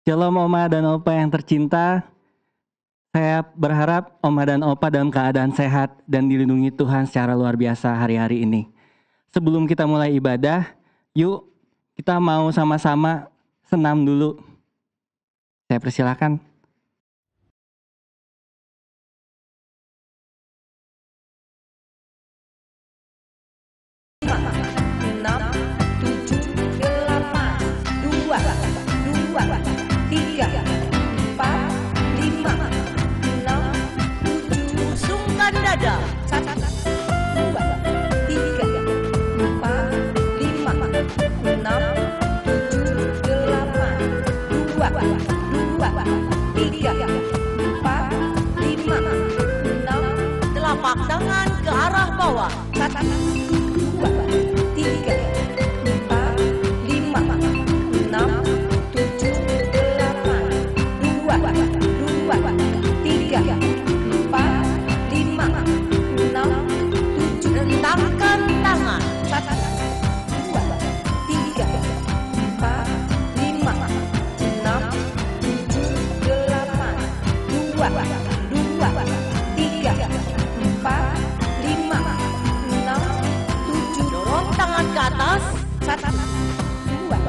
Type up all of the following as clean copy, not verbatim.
Shalom Oma dan Opa yang tercinta. Saya berharap Oma dan Opa dalam keadaan sehat dan dilindungi Tuhan secara luar biasa hari-hari ini. Sebelum kita mulai ibadah, yuk kita mau sama-sama senam dulu. Saya persilahkan. Telapak tangan ke arah bawah. 1, 2, 3, 4, 5, 6, 7, 8. 2, 2, 3, 4, 5, 6, 7, 8. Rentangkan tangan. 1, 2, 3, 4, 5, 6, 7, 8. 2, 2, 3, 4, 5, 6, 7, 8. dorong tangan ke atas. 1, 2,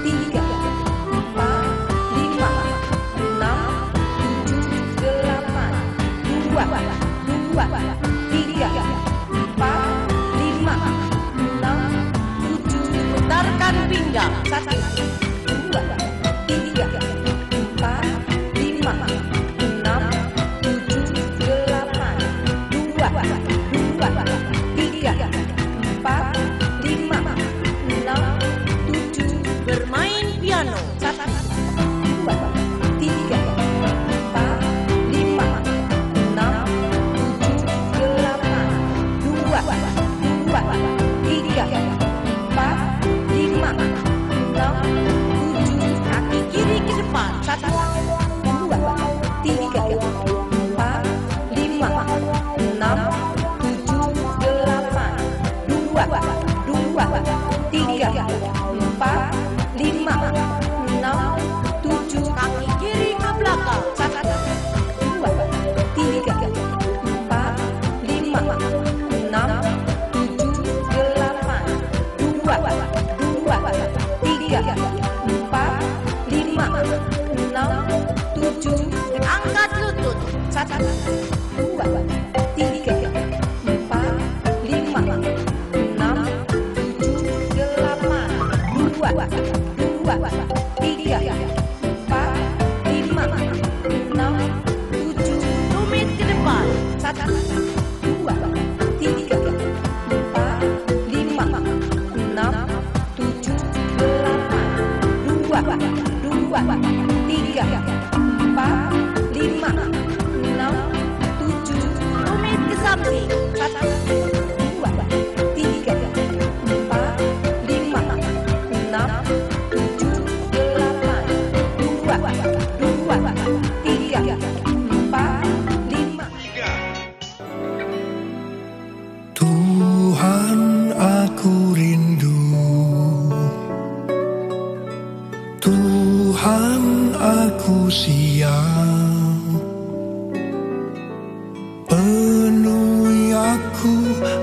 3, 4, 5, 6, 7, 8. 2, 2, 3, 4, 5, 6, 7. Putarkan pinggang. 1, 2, 3, 4, 5, 6, 7, 8. 2, 2, 3, 4, 5, 6, 7. Bermain piano. 1, 2, 3, 4, 5, 6, 7, 8. 2, 2, 3, 4, 5, 6, 7. Kaki kiri ke depan. 1, 2, 3, 4, 5, 6, 7, 8. 2, 2, 3, 4, 5, 6, 7. Kaki kiri ke belakang. 1, 2, 3, 4, 5, 6, 7, 8. 2, 2, 3, 4, 5, 6, 7. Angkat lutut. 1, 2, 3, 4, 5, 6, 7, 8. 2, 2, 3, 4, 5, 6, 7. Tumit ke depan. 1, 2, 3, 4, 5, 6, 7, 8. 2, 2, 3, 4, 5, 6, 7. Tumit ke samping. 1, 2, 3, 4, 5, 6, 7, 8. 2, 2, 3, 4, 5. Tuhan, aku rindu. Tuhan, aku siap. Penuhi aku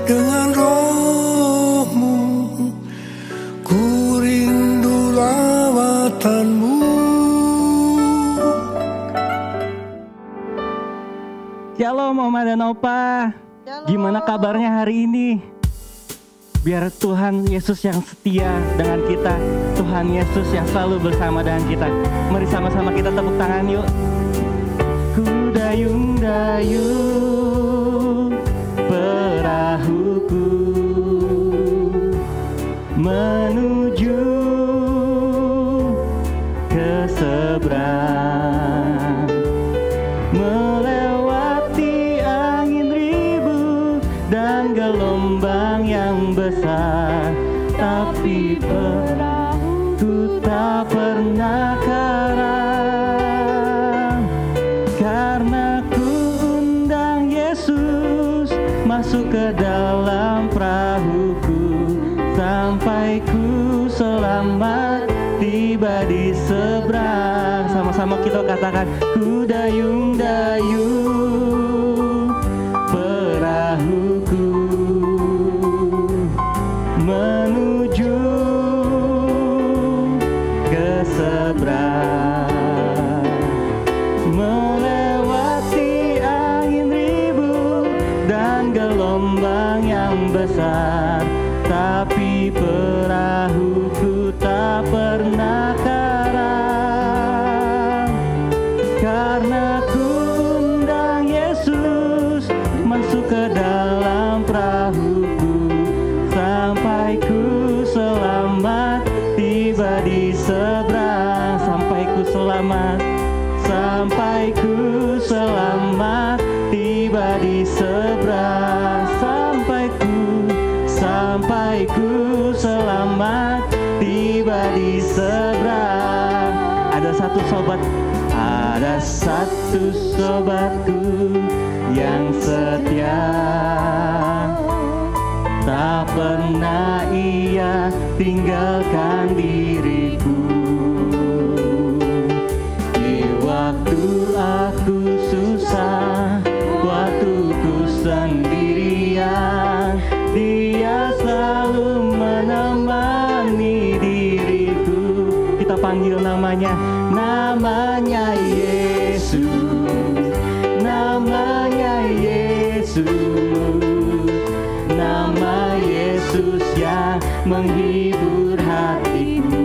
dengan roh-Mu. Ku rindu lawatan-Mu. Shalom Oma dan Opa. Gimana kabarnya hari ini? Biar Tuhan Yesus yang setia dengan kita, Tuhan Yesus yang selalu bersama dengan kita. Mari sama-sama kita tepuk tangan yuk. Ku dayung-dayung perahuku menuju ke seberang, melewati angin ribut dan gelombang yang besar, tapi perahuku tak pernah karam, karena ku undang Yesus masuk ke dalam perahuku, sampai ku selamat tiba di seberang. katakan, ku dayung-dayung perahuku menuju ke seberang, melewati angin ribut dan gelombang yang besar, tapi perahuku tak pernah karam, karena ku undang Yesus masuk ke dalam perahuku, sampai ku selamat tiba di seberang, sampai ku selamat, sampai ku selamat tiba di seberang, sampai ku selamat tiba di seberang. Ada satu sobatku yang setia, tak pernah ia tinggalkan diriku. Di waktu aku susah, waktu ku sendirian, Dia selalu menemani diriku. Kita panggil namanya, namanya Yesus, namanya Yesus, nama Yesus yang menghibur hatiku.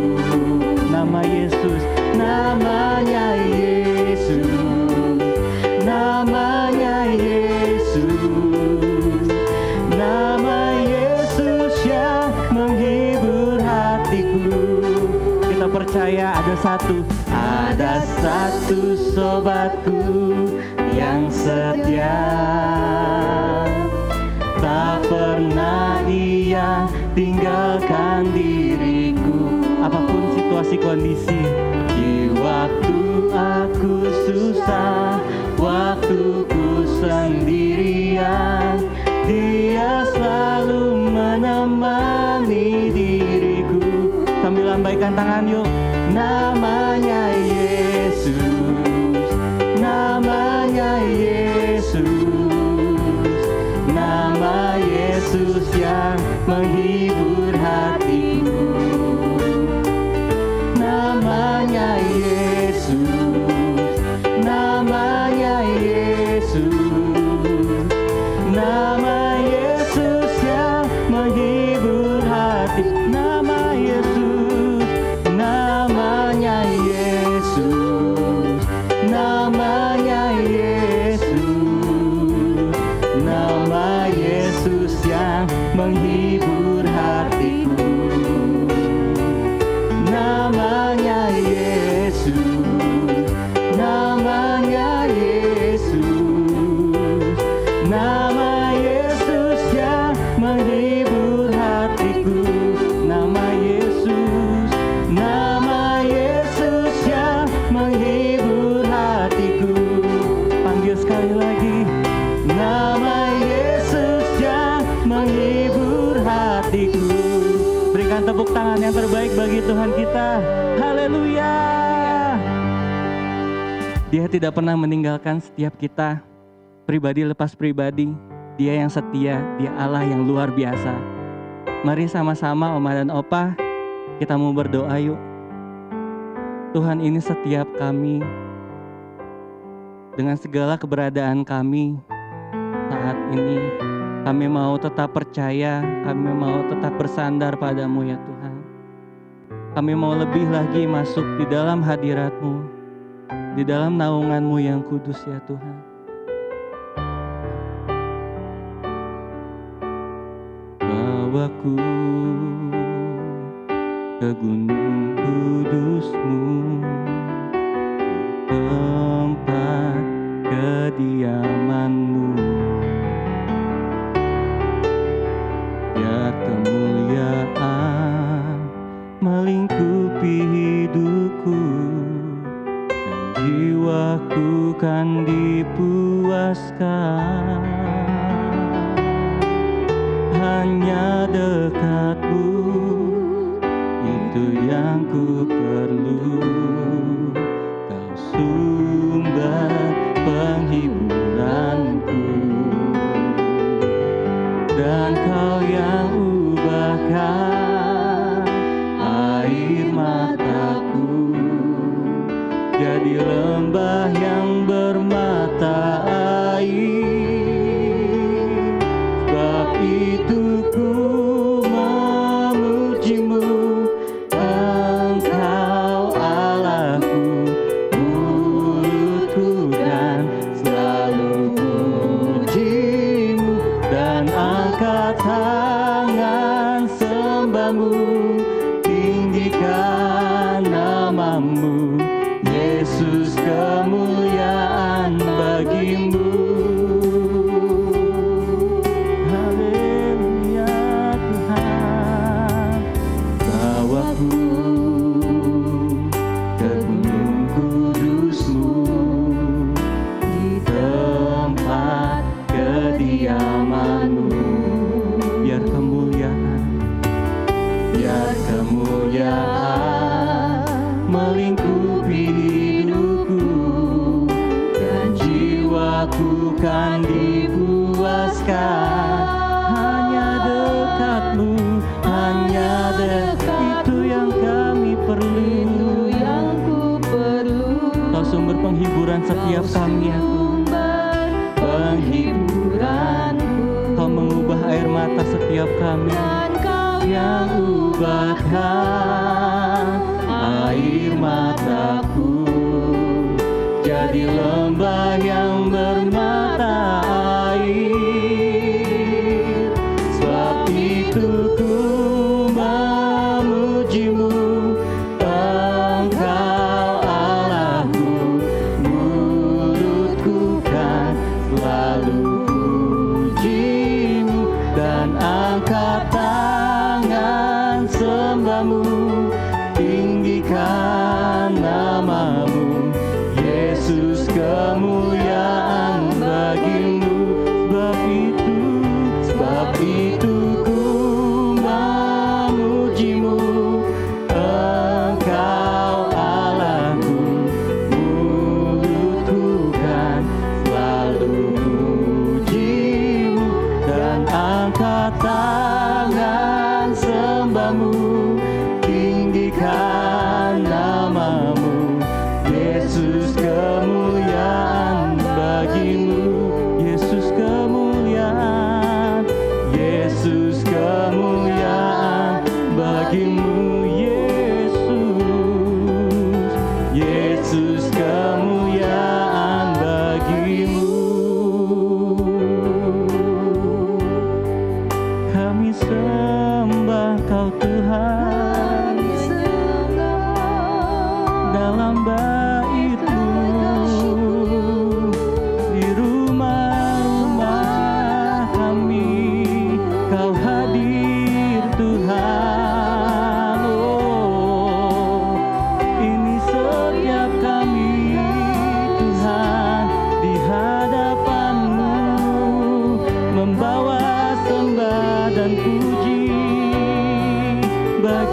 Nama Yesus, namanya Yesus, namanya Yesus, nama Yesus yang menghibur hatiku. Kita percaya ada satu sobatku yang setia, tak pernah ia tinggalkan diriku. Apapun situasi kondisi, di waktu aku susah, waktu ku sendirian, Dia selalu menemani diriku. Sambil lambaikan tangan yuk. Namanya Yesus, namanya Yesus, nama Yesus yang menghibur hatiku. Namanya Yesus, namanya Yesus, nama Yesus yang menghibur hati. Nama Yesus, namanya Yesus, namanya Yesus, nama Yesus yang menghibur hatiku. Namanya Yesus, namanya Yesus, nama Yesus yang menghibur hatiku. Nama Yesus, nama Yesus yang menghibur hatiku. Panggil sekali lagi, nama Yesus yang menghibur hatiku. Berikan tepuk tangan yang terbaik bagi Tuhan kita. Haleluya. Dia tidak pernah meninggalkan setiap kita, pribadi lepas pribadi. Dia yang setia, Dia Allah yang luar biasa. Mari sama-sama Oma dan Opa, kita mau berdoa yuk. Tuhan, ini setiap kami, dengan segala keberadaan kami saat ini, kami mau tetap percaya, kami mau tetap bersandar padamu ya Tuhan. Kami mau lebih lagi masuk di dalam hadirat-Mu, di dalam naungan-Mu yang kudus ya Tuhan. Bawaku ke gunung kudus-Mu, tempat kediaman-Mu. Biar kemuliaan melingkupi hidupku, dan jiwaku kan dipuaskan hanya dekat teguhkan air mataku, jadi lembah yang bermata air. Sebab itu ku memujimu, Engkau Allahku, mulutku kan selalu pujimu, dan angkat tangan sembahmu, tinggikan namamu, Yesus, kemuliaan bagimu. Haleluya Tuhan, bawaku ke gunung kudus-Mu, di tempat kediaman-Mu. Biar kemuliaan melingkupi hidupku, dan jiwaku kan dipuaskan. Hanya dekat-Mu, hanya dekat, itu yang kami perlu. Kau sumber penghiburan setiap kami, penghiburan. Kau mengubah air mata setiap kami, yang ubahkan air mataku jadi lembah yang bermata air. Sebab itu ku memujimu, Engkau Allahku, mulutku kan selalu pujimu, dan angkat tangan sembahmu, tinggikan namamu, Yesus, kemuliaan bagimu. Sebab itu ku memujimu, Engkau Allahku, mulutku kan selalu pujimu, dan angkat tangan sembahmu, tinggikan namamu, Yesus, kemuliaan bagimu. Yesus, kemuliaan, Yesus, kemuliaan bagimu. Yesus, Yesus, kemuliaan bagimu. Kami sembah Kau Tuhan, dalam bait-Mu, di rumah-rumah kami, Kau hadir Tuhan. Oh, ini setiap kami Tuhan di hadapan-Mu, membawa sembah dan puji bagi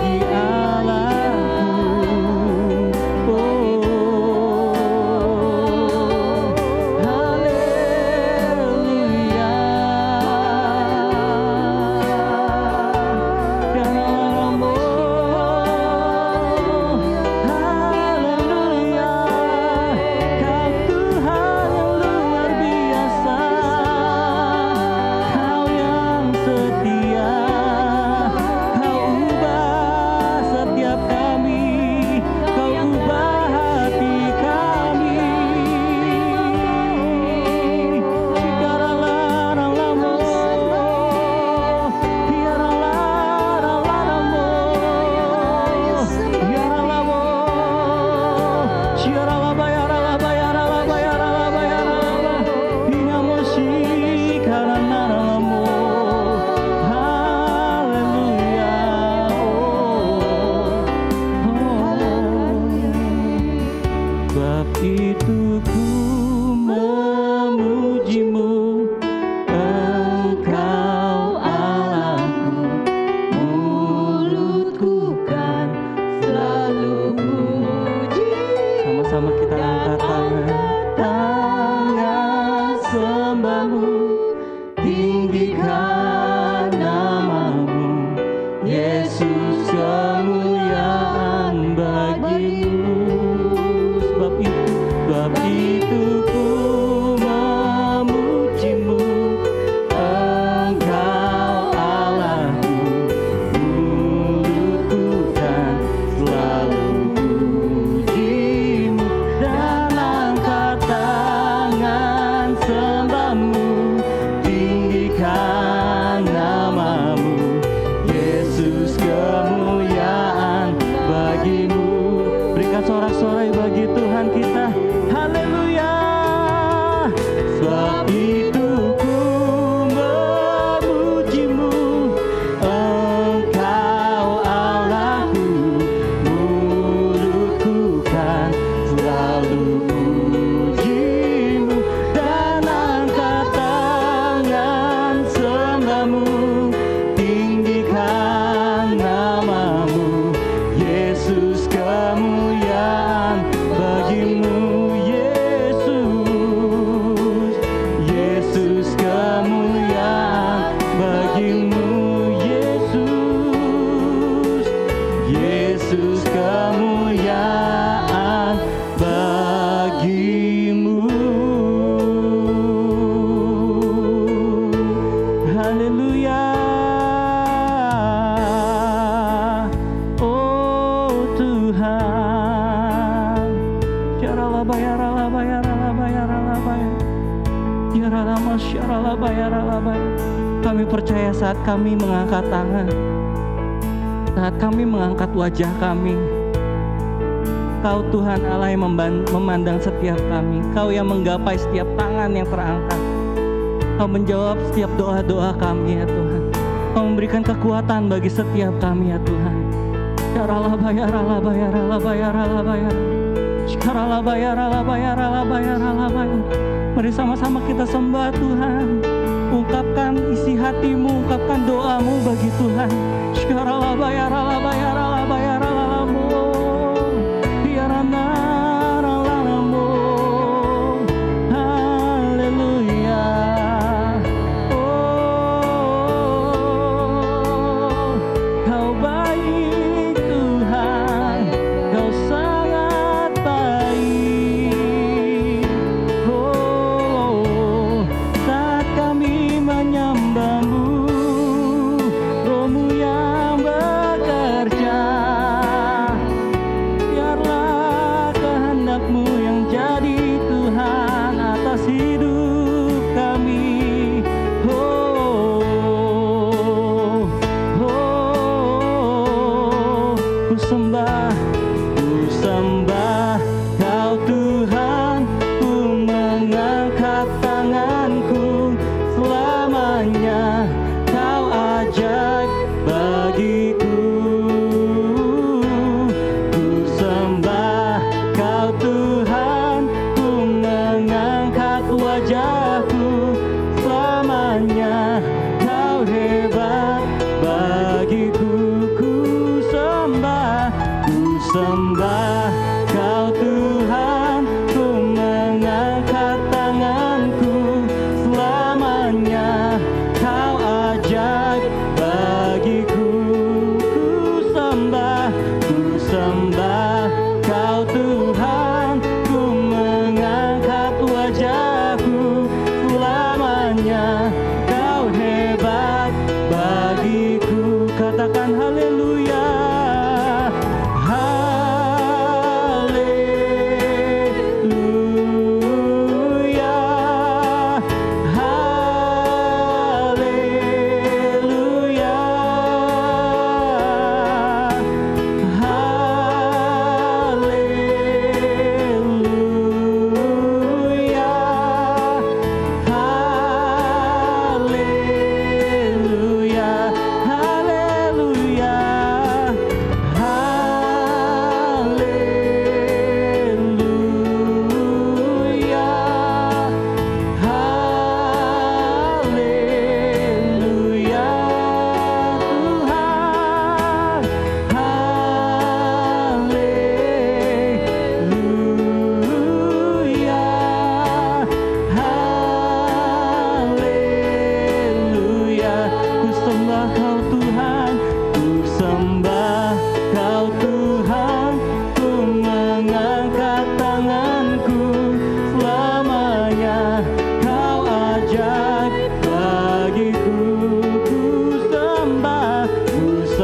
Yesus kemuliaan bagimu. Sebab itu ku memujimu, Engkau Allahku, mulutku kan selalu pujimu, dan angkat tangan sembahmu, tinggikan namamu, Yesus kemuliaan bagimu. Berikan sorak-sorai bagi Tuhan kita, haleluya. Sebab itu ku memujimu, Engkau Allahku, mulutku kan selalu pujimu, dan angkat tangan sembahmu, tinggikan namamu, Yesus kemuliaan bagimu. Yesus kemuliaan bagimu, Yesus kemuliaan bagimu. Haleluya. Oh Tuhan, kami percaya saat kami mengangkat tangan, saat kami mengangkat wajah kami, Kau Tuhan Allah yang memandang setiap kami, Kau yang menggapai setiap tangan yang terangkat, Kau menjawab setiap doa-doa kami ya Tuhan. Kau memberikan kekuatan bagi setiap kami ya Tuhan. Mari sama-sama kita sembah Tuhan. Ungkapkan isi hatimu, ungkapkan doamu bagi Tuhan. Haleluya. Oh, Kau baik Tuhan, Kau sangat baik. Oh, saat kami menyembah-Mu, Roh-Mu yang bekerja, biarlah kehendak-Mu yang jadi Tuhan atas hidup kami. Oh, ku sembah Kau Tuhan, ku mengangkat tanganku selamanya. Kau ajaib bagiku. Ku sembah Kau Tuhan, ku mengangkat wajahku selamanya. Kau hebat bagiku. Ku sembah Kau Tuhan, ku mengangkat tanganku selamanya. Kau ajaib bagiku. Ku sembah Kau Tuhan, ku mengangkat wajahku selamanya. Kau hebat bagiku. Katakan haleluya. Haleluya.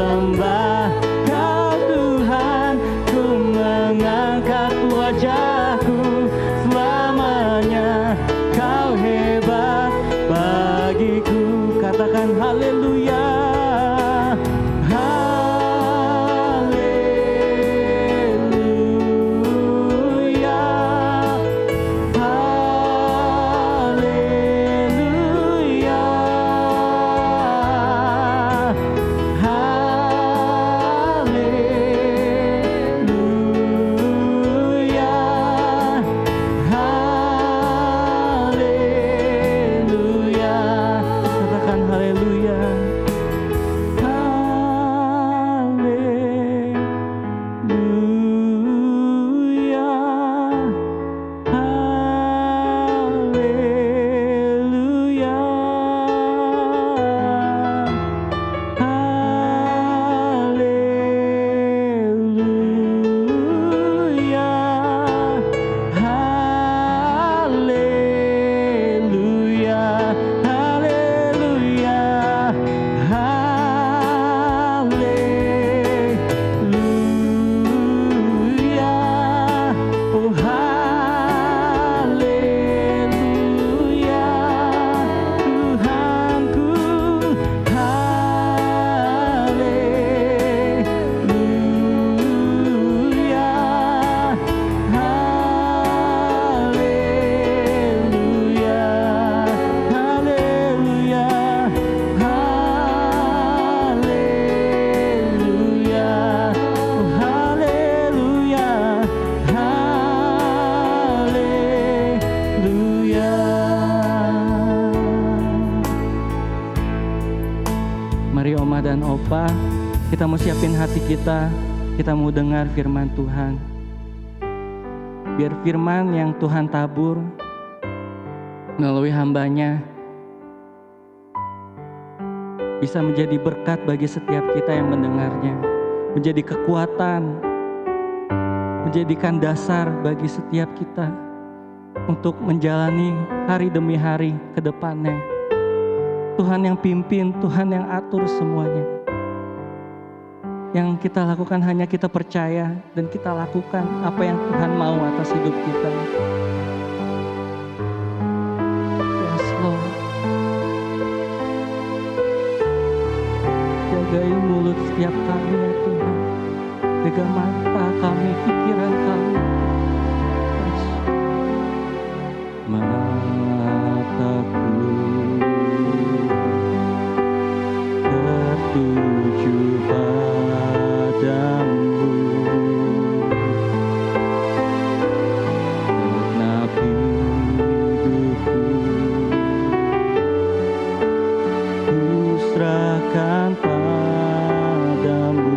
sembah Kau Tuhan, ku mengangkat wajahku selamanya. Kau hebat bagiku. Katakan haleluya. Mari Oma dan Opa, kita mau siapin hati kita mau dengar firman Tuhan. Biar firman yang Tuhan tabur melalui hambanya bisa menjadi berkat bagi setiap kita yang mendengarnya, menjadi kekuatan, menjadikan dasar bagi setiap kita untuk menjalani hari demi hari ke depannya. Tuhan yang pimpin, Tuhan yang atur semuanya. Yang kita lakukan hanya kita percaya dan kita lakukan apa yang Tuhan mau atas hidup kita. Yes Lord. Jagai mulut setiap kami ya Tuhan. Jaga mata kami, pikiran kami. Yes. Mataku tertuju padamu, genap hidupku ku serahkan padamu.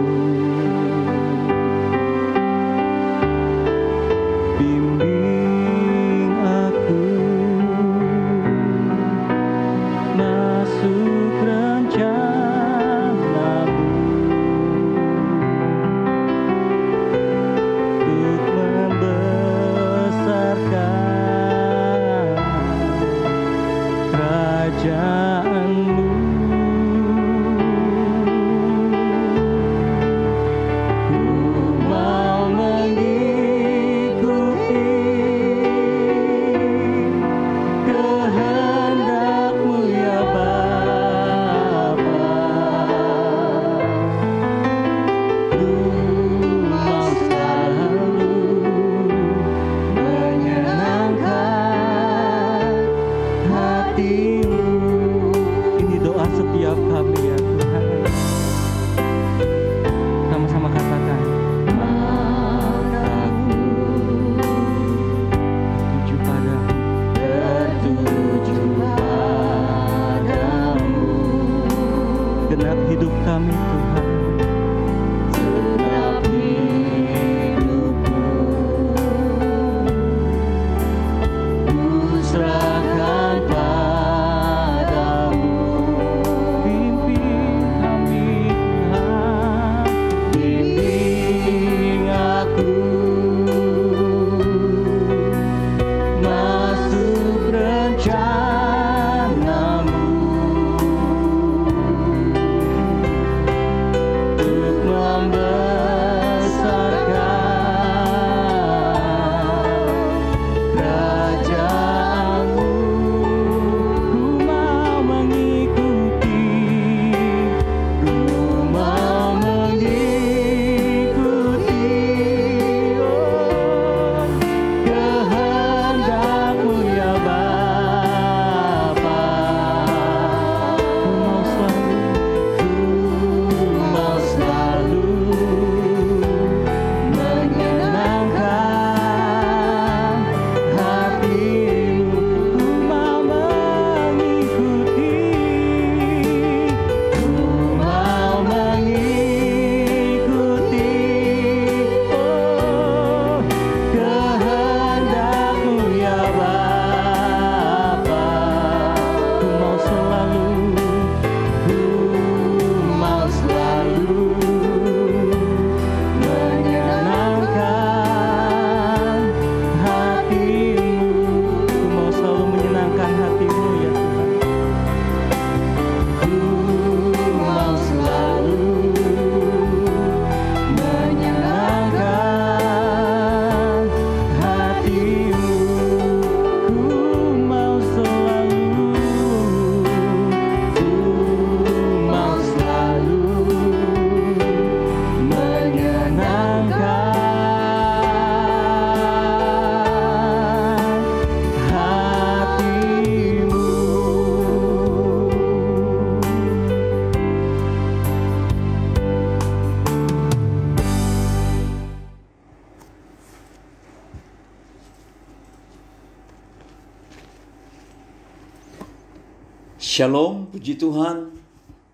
Shalom, puji Tuhan,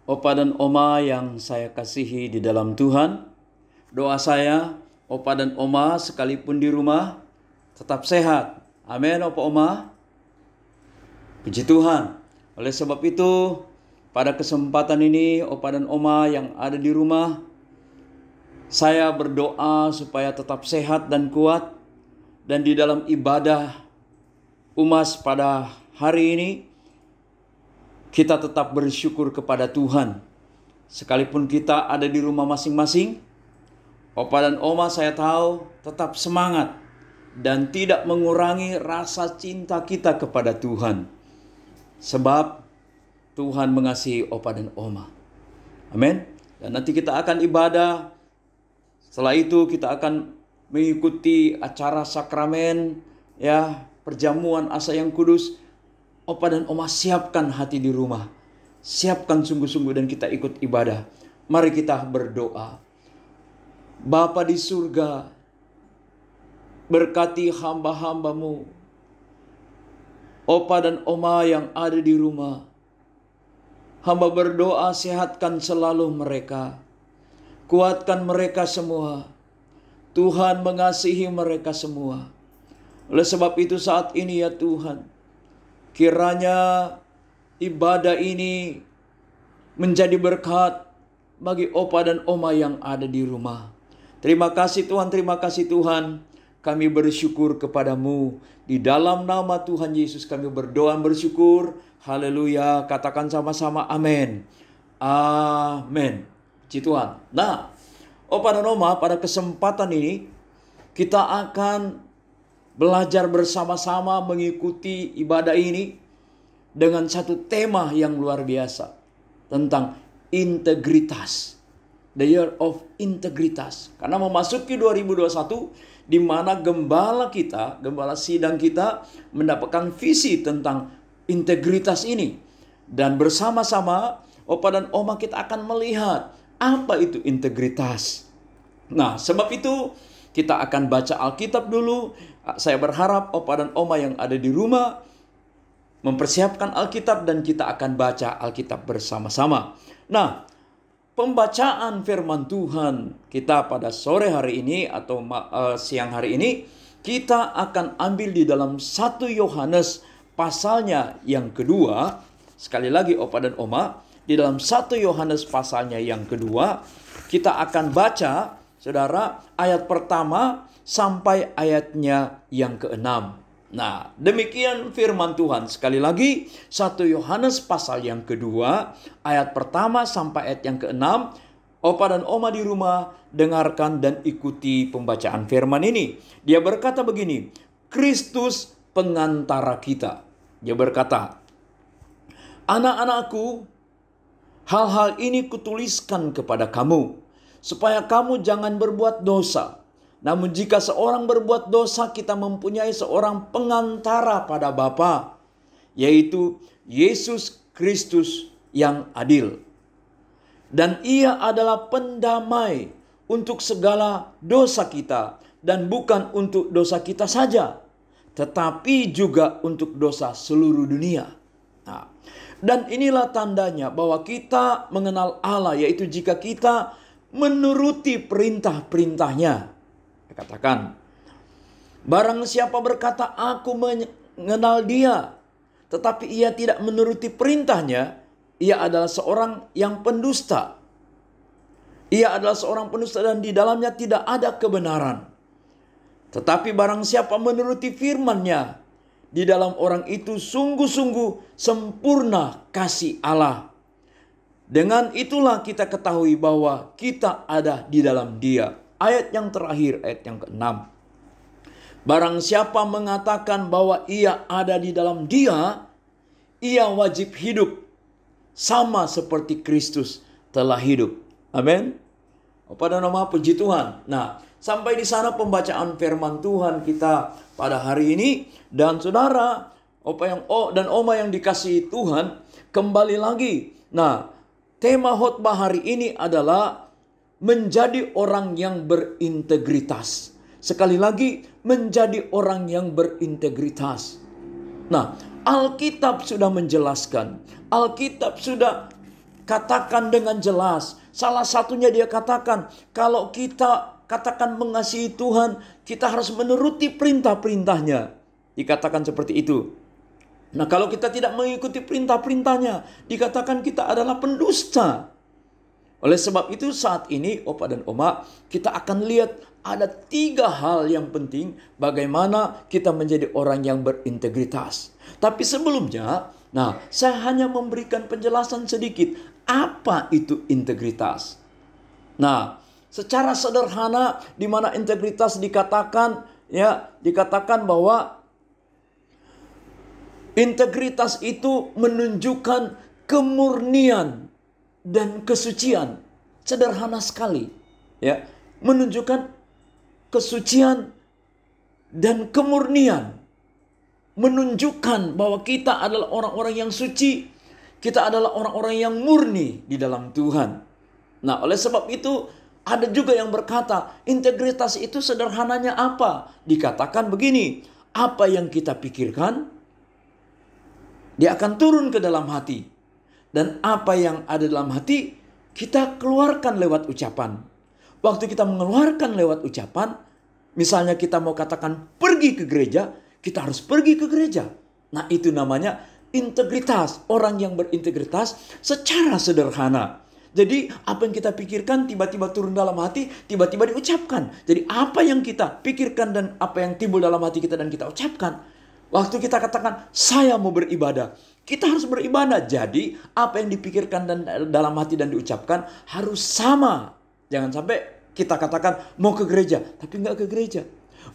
Opa dan Oma yang saya kasihi di dalam Tuhan. Doa saya, Opa dan Oma sekalipun di rumah, tetap sehat. Amin, Opa Oma. Puji Tuhan. Oleh sebab itu, pada kesempatan ini, Opa dan Oma yang ada di rumah, saya berdoa supaya tetap sehat dan kuat. Dan di dalam ibadah UMAS pada hari ini, kita tetap bersyukur kepada Tuhan. Sekalipun kita ada di rumah masing-masing, Opa dan Oma saya tahu tetap semangat dan tidak mengurangi rasa cinta kita kepada Tuhan. Sebab Tuhan mengasihi Opa dan Oma. Amin. Dan nanti kita akan ibadah. Setelah itu kita akan mengikuti acara sakramen, perjamuan asa yang kudus. Opa dan Oma siapkan hati di rumah. Siapkan sungguh-sungguh dan kita ikut ibadah. Mari kita berdoa. Bapa di surga, berkati hamba-hambamu. Opa dan Oma yang ada di rumah. Hamba berdoa sehatkan selalu mereka. Kuatkan mereka semua. Tuhan mengasihi mereka semua. Oleh sebab itu saat ini ya Tuhan, kiranya ibadah ini menjadi berkat bagi Opa dan Oma yang ada di rumah. Terima kasih Tuhan, terima kasih Tuhan. Kami bersyukur kepadamu. Di dalam nama Tuhan Yesus kami berdoa bersyukur. Haleluya. Katakan sama-sama amin. Amin. Puji Tuhan. Nah, Opa dan Oma pada kesempatan ini kita akan belajar bersama-sama mengikuti ibadah ini dengan satu tema yang luar biasa tentang integritas. The Year of Integritas. Karena memasuki 2021 di mana gembala sidang kita mendapatkan visi tentang integritas ini. Dan bersama-sama Opa dan Oma kita akan melihat apa itu integritas. Nah, sebab itu kita akan baca Alkitab dulu. Saya berharap Opa dan Oma yang ada di rumah mempersiapkan Alkitab dan kita akan baca Alkitab bersama-sama. Nah, pembacaan firman Tuhan kita pada sore hari ini atau siang hari ini, kita akan ambil di dalam 1 Yohanes pasalnya yang kedua. Sekali lagi Opa dan Oma, di dalam 1 Yohanes pasalnya yang kedua, kita akan baca, saudara, ayat pertama sampai ayatnya yang ke-6. Nah, demikian firman Tuhan. Sekali lagi, 1 Yohanes pasal yang kedua, ayat pertama sampai ayat yang ke-6. Opa dan Oma di rumah, dengarkan dan ikuti pembacaan firman ini. Dia berkata begini, Kristus pengantara kita. Dia berkata, anak-anakku, hal-hal ini kutuliskan kepada kamu, supaya kamu jangan berbuat dosa. Namun jika seorang berbuat dosa, kita mempunyai seorang pengantara pada Bapa, yaitu Yesus Kristus yang adil. Dan ia adalah pendamai untuk segala dosa kita, dan bukan untuk dosa kita saja, tetapi juga untuk dosa seluruh dunia. Nah, dan inilah tandanya bahwa kita mengenal Allah, yaitu jika kita menuruti perintah-perintahnya. Katakan, barang siapa berkata aku mengenal dia, tetapi ia tidak menuruti perintahnya, ia adalah seorang yang pendusta. Ia adalah seorang pendusta dan di dalamnya tidak ada kebenaran. Tetapi barang siapa menuruti firman-Nya, di dalam orang itu sungguh-sungguh sempurna kasih Allah. Dengan itulah kita ketahui bahwa kita ada di dalam Dia. Ayat yang terakhir, ayat yang ke-6. Barang siapa mengatakan bahwa ia ada di dalam Dia, ia wajib hidup sama seperti Kristus telah hidup. Amin. Opa dan Oma, puji Tuhan. Nah, sampai di sana pembacaan firman Tuhan kita pada hari ini. Dan saudara, Opa dan Oma yang dikasihi Tuhan, kembali lagi. Nah, tema khotbah hari ini adalah menjadi orang yang berintegritas. Sekali lagi, menjadi orang yang berintegritas. Nah, Alkitab sudah menjelaskan. Alkitab sudah katakan dengan jelas. Salah satunya dia katakan, kalau kita katakan mengasihi Tuhan, kita harus menuruti perintah-perintahnya. Dikatakan seperti itu. Nah, kalau kita tidak mengikuti perintah-perintahnya, dikatakan kita adalah pendusta. Oleh sebab itu saat ini, Opa dan Oma, kita akan lihat ada 3 hal yang penting bagaimana kita menjadi orang yang berintegritas. Tapi sebelumnya, saya hanya memberikan penjelasan sedikit. Apa itu integritas? Nah, secara sederhana di mana integritas dikatakan bahwa integritas itu menunjukkan kemurnian dan kesucian. Sederhana sekali, ya. Menunjukkan kesucian dan kemurnian. Menunjukkan bahwa kita adalah orang-orang yang suci, kita adalah orang-orang yang murni di dalam Tuhan. Nah, oleh sebab itu ada juga yang berkata, integritas itu sederhananya apa? Dikatakan begini, apa yang kita pikirkan, dia akan turun ke dalam hati. Dan apa yang ada dalam hati, kita keluarkan lewat ucapan. Waktu kita mengeluarkan lewat ucapan, misalnya kita mau katakan pergi ke gereja, kita harus pergi ke gereja. Nah, itu namanya integritas. Orang yang berintegritas secara sederhana. Jadi apa yang kita pikirkan tiba-tiba turun dalam hati, tiba-tiba diucapkan. Jadi apa yang kita pikirkan dan apa yang timbul dalam hati kita dan kita ucapkan. Waktu kita katakan, saya mau beribadah. Kita harus beribadah. Jadi apa yang dipikirkan dan dalam hati dan diucapkan harus sama. Jangan sampai kita katakan mau ke gereja, tapi nggak ke gereja.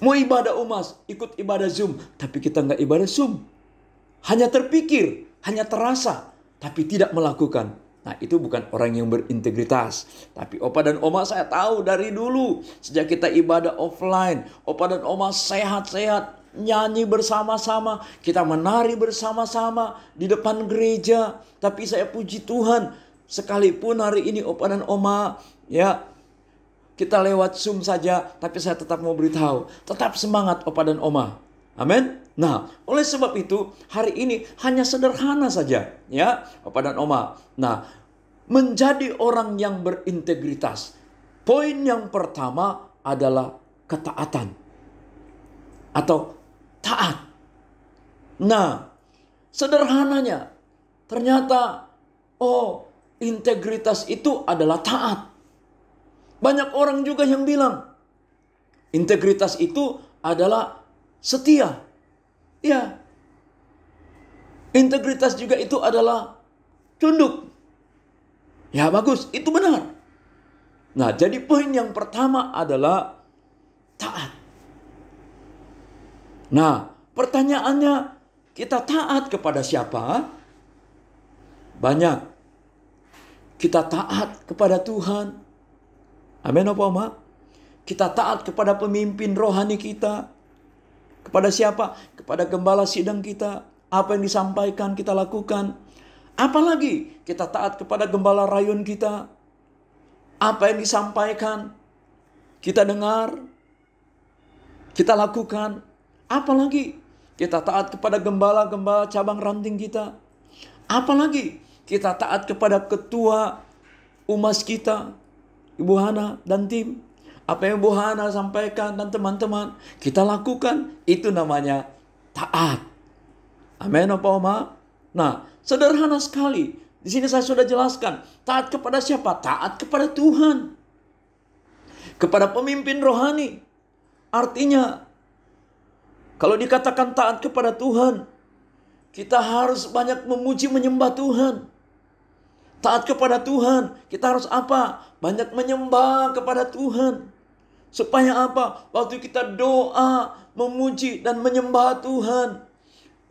Mau ibadah umas, ikut ibadah Zoom, tapi kita nggak ibadah Zoom. Hanya terpikir, hanya terasa, tapi tidak melakukan. Nah, itu bukan orang yang berintegritas. Tapi Opa dan Oma saya tahu dari dulu. Sejak kita ibadah offline, Opa dan Oma sehat-sehat. Nyanyi bersama-sama, kita menari bersama-sama di depan gereja. Tapi saya puji Tuhan, sekalipun hari ini Opa dan Oma, kita lewat Zoom saja, tapi saya tetap mau beritahu, tetap semangat Opa dan Oma. Amin. Nah, oleh sebab itu hari ini hanya sederhana saja, Opa dan Oma. Nah, menjadi orang yang berintegritas. Poin yang pertama adalah ketaatan atau taat. Nah, sederhananya ternyata integritas itu adalah taat. Banyak orang juga yang bilang integritas itu adalah setia. Ya. Integritas juga itu adalah tunduk. Ya, bagus, itu benar. Nah, jadi poin yang pertama adalah taat. Nah, pertanyaannya, kita taat kepada siapa? Banyak. Kita taat kepada Tuhan. Amin, Opa, Oma. Kita taat kepada pemimpin rohani kita. Kepada siapa? Kepada gembala sidang kita. Apa yang disampaikan kita lakukan. Apalagi kita taat kepada gembala rayon kita. Apa yang disampaikan kita dengar, kita lakukan. Apalagi kita taat kepada gembala-gembala cabang ranting kita. Apalagi kita taat kepada ketua umas kita, Ibu Hana dan tim. Apa yang Ibu Hana sampaikan dan teman-teman, kita lakukan. Itu namanya taat. Amin, Opa, Oma. Nah, sederhana sekali. Di sini saya sudah jelaskan. Taat kepada siapa? Taat kepada Tuhan. Kepada pemimpin rohani. Artinya, kalau dikatakan taat kepada Tuhan, kita harus banyak memuji menyembah Tuhan. Taat kepada Tuhan, kita harus apa? Banyak menyembah kepada Tuhan. Supaya apa? Waktu kita doa, memuji dan menyembah Tuhan,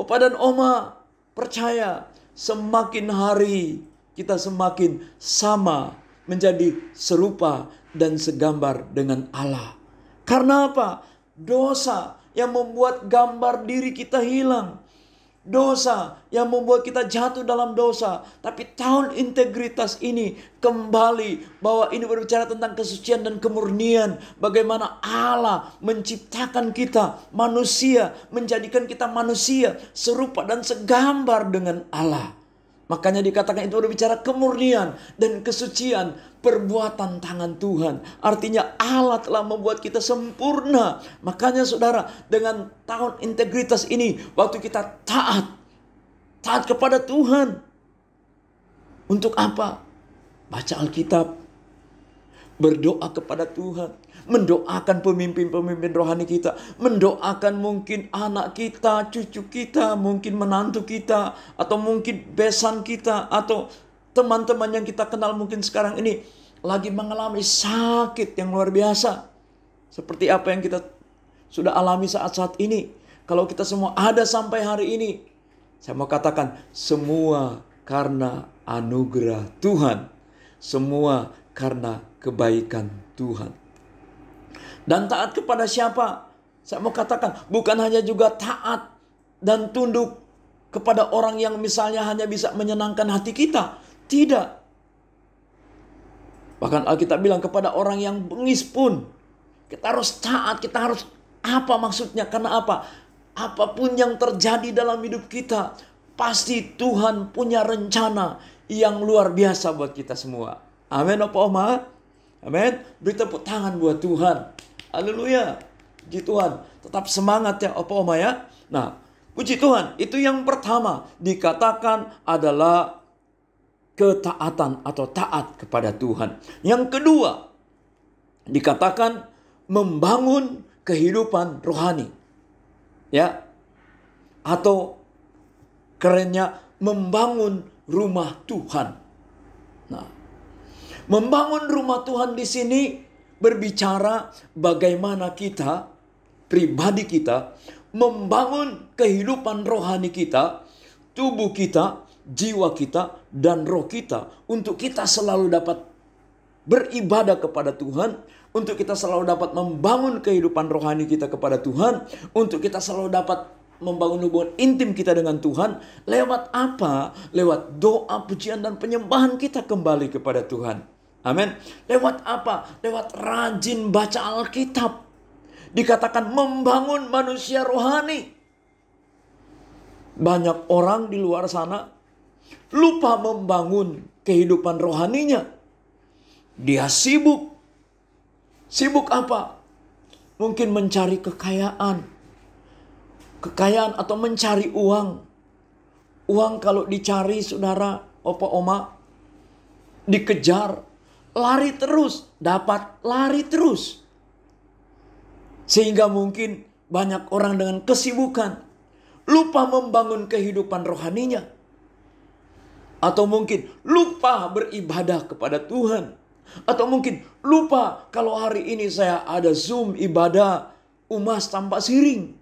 Opa dan Oma percaya, semakin hari kita semakin sama, menjadi serupa dan segambar dengan Allah. Karena apa? Dosa yang membuat gambar diri kita hilang. dosa yang membuat kita jatuh dalam dosa. Tapi tahun integritas ini kembali bahwa ini berbicara tentang kesucian dan kemurnian. Bagaimana Allah menciptakan kita manusia, menjadikan kita manusia serupa dan segambar dengan Allah. Makanya dikatakan itu berbicara kemurnian dan kesucian, perbuatan tangan Tuhan. Artinya Allah telah membuat kita sempurna. Makanya saudara, dengan tahun integritas ini, waktu kita taat kepada Tuhan. Untuk apa? Baca Alkitab, berdoa kepada Tuhan, mendoakan pemimpin-pemimpin rohani kita, mendoakan mungkin anak kita, cucu kita, mungkin menantu kita, atau mungkin besan kita, atau teman-teman yang kita kenal mungkin sekarang ini lagi mengalami sakit yang luar biasa. Seperti apa yang kita sudah alami saat-saat ini. Kalau kita semua ada sampai hari ini, saya mau katakan semua karena anugerah Tuhan. Semua karena kebaikan Tuhan. Dan taat kepada siapa? Saya mau katakan bukan hanya juga taat dan tunduk kepada orang yang misalnya hanya bisa menyenangkan hati kita. Tidak. Bahkan Alkitab bilang kepada orang yang bengis pun kita harus taat, kita harus apa maksudnya? Karena apa? Apapun yang terjadi dalam hidup kita, pasti Tuhan punya rencana yang luar biasa buat kita semua. Amin, Opa Oma. Amin. Beri tepuk tangan buat Tuhan. Haleluya. Puji Tuhan. Tetap semangat ya Opa Oma ya. Nah, puji Tuhan. Itu yang pertama dikatakan adalah ketaatan atau taat kepada Tuhan. Yang kedua dikatakan membangun kehidupan rohani. Ya. Atau kerennya membangun rumah Tuhan. Nah, membangun rumah Tuhan di sini berbicara bagaimana kita, pribadi kita, membangun kehidupan rohani kita, tubuh kita, jiwa kita, dan roh kita. Untuk kita selalu dapat beribadah kepada Tuhan, untuk kita selalu dapat membangun kehidupan rohani kita kepada Tuhan, untuk kita selalu dapat membangun hubungan intim kita dengan Tuhan. Lewat apa? Lewat doa, pujian, dan penyembahan kita kembali kepada Tuhan. Amin. Lewat apa? Lewat rajin baca Alkitab. Dikatakan membangun manusia rohani. Banyak orang di luar sana lupa membangun kehidupan rohaninya. Dia sibuk. Sibuk apa? Mungkin mencari kekayaan atau mencari uang. Uang kalau dicari saudara, opa oma, dikejar, lari terus, dapat lari terus. Sehingga mungkin banyak orang dengan kesibukan lupa membangun kehidupan rohaninya. Atau mungkin lupa beribadah kepada Tuhan. Atau mungkin lupa kalau hari ini saya ada Zoom ibadah umas tanpa siring.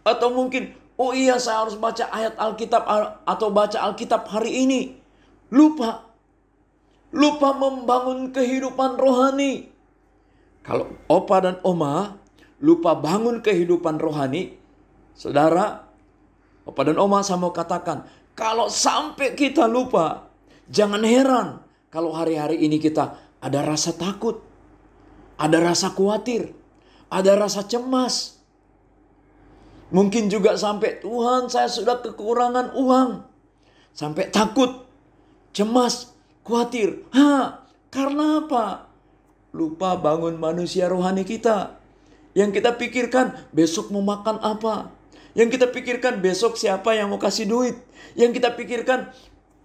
Atau mungkin, oh iya saya harus baca ayat Alkitab atau baca Alkitab hari ini. Lupa membangun kehidupan rohani. Kalau opa dan oma lupa bangun kehidupan rohani, saudara, opa dan oma saya mau katakan, kalau sampai kita lupa, jangan heran kalau hari-hari ini kita ada rasa takut, ada rasa khawatir, ada rasa cemas. Mungkin juga sampai Tuhan saya sudah kekurangan uang. Sampai takut, cemas, khawatir. Karena apa? Lupa bangun manusia rohani kita. Yang kita pikirkan besok mau makan apa. Yang kita pikirkan besok siapa yang mau kasih duit. Yang kita pikirkan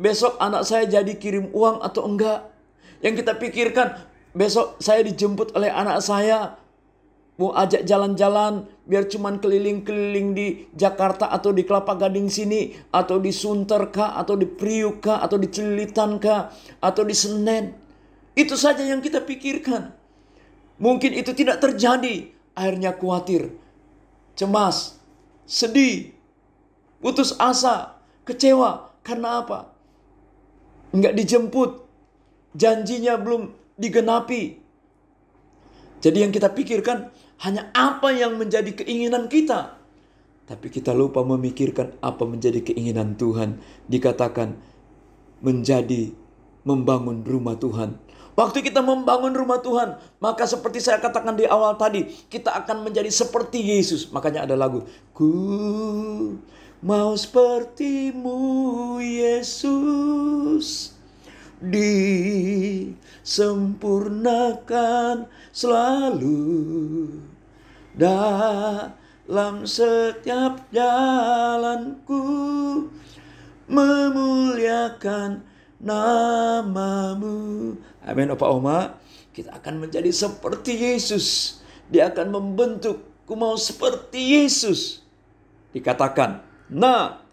besok anak saya jadi kirim uang atau enggak. Yang kita pikirkan besok saya dijemput oleh anak saya, mau ajak jalan-jalan biar cuman keliling-keliling di Jakarta atau di Kelapa Gading sini, atau di Sunter kah, atau di Priuk kah, atau di Cililitan kah, atau di Senen. Itu saja yang kita pikirkan. Mungkin itu tidak terjadi, akhirnya khawatir, cemas, sedih, putus asa, kecewa. Karena apa? Enggak dijemput, janjinya belum digenapi. Jadi yang kita pikirkan hanya apa yang menjadi keinginan kita. Tapi kita lupa memikirkan apa menjadi keinginan Tuhan. Dikatakan menjadi membangun rumah Tuhan. Waktu kita membangun rumah Tuhan, maka seperti saya katakan di awal tadi, kita akan menjadi seperti Yesus. Makanya ada lagu, ku mau sepertimu Yesus, disempurnakan selalu dalam setiap jalanku, memuliakan namamu. Amin, Opa Oma. Kita akan menjadi seperti Yesus. Dia akan membentuk. Ku mau seperti Yesus. Dikatakan. Nah,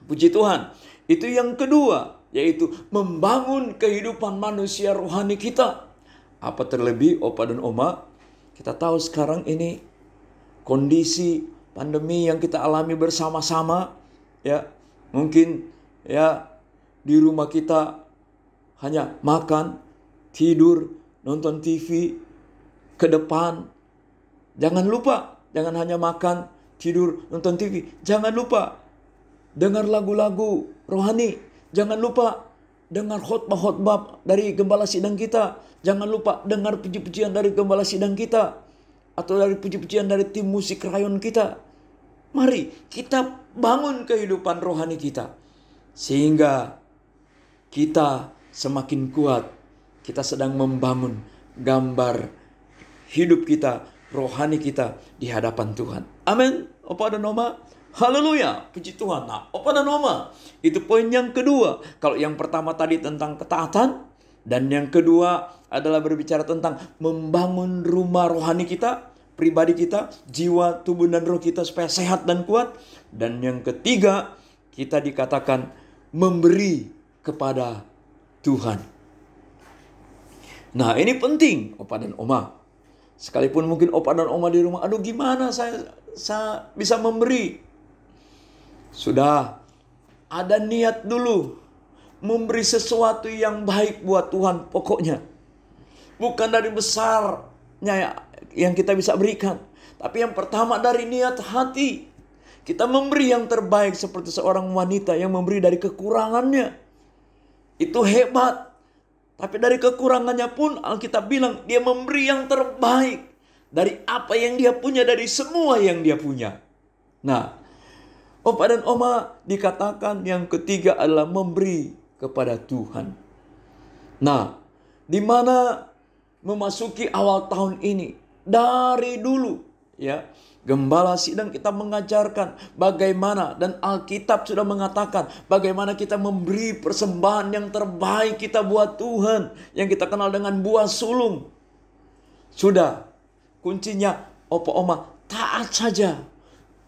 puji Tuhan. Itu yang kedua, yaitu membangun kehidupan manusia rohani kita. Apa terlebih, Opa dan Oma, kita tahu sekarang ini kondisi pandemi yang kita alami bersama-sama, ya, mungkin ya di rumah kita hanya makan, tidur, nonton TV, ke depan. Jangan lupa, jangan hanya makan, tidur, nonton TV. Jangan lupa dengar lagu-lagu rohani. Jangan lupa dengar khotbah-khotbah dari gembala sidang kita. Jangan lupa dengar puji-pujian dari gembala sidang kita. Atau dari puji-pujian dari tim musik rayon kita. Mari kita bangun kehidupan rohani kita. Sehingga kita semakin kuat. Kita sedang membangun gambar hidup kita, rohani kita di hadapan Tuhan. Amin. Opa dan Oma. Haleluya. Puji Tuhan. Nah, Opa dan Oma, itu poin yang kedua. Kalau yang pertama tadi tentang ketaatan. Dan yang kedua adalah berbicara tentang membangun rumah rohani kita, pribadi kita, jiwa, tubuh, dan roh kita supaya sehat dan kuat. Dan yang ketiga, kita dikatakan memberi kepada Tuhan. Nah, ini penting, Opa dan Oma. Sekalipun mungkin Opa dan Oma di rumah, aduh gimana saya bisa memberi. Sudah ada niat dulu memberi sesuatu yang baik buat Tuhan pokoknya. Bukan dari besarnya yang kita bisa berikan. Tapi yang pertama dari niat hati. Kita memberi yang terbaik seperti seorang wanita yang memberi dari kekurangannya. Itu hebat. Tapi dari kekurangannya pun Alkitab bilang dia memberi yang terbaik. Dari apa yang dia punya, dari semua yang dia punya. Nah, Opa dan Oma dikatakan yang ketiga adalah memberi kepada Tuhan. Nah, di mana memasuki awal tahun ini, dari dulu ya, gembala sidang kita mengajarkan bagaimana, dan Alkitab sudah mengatakan bagaimana kita memberi persembahan yang terbaik kita buat Tuhan, yang kita kenal dengan buah sulung. Sudah, kuncinya Opa Oma, taat saja,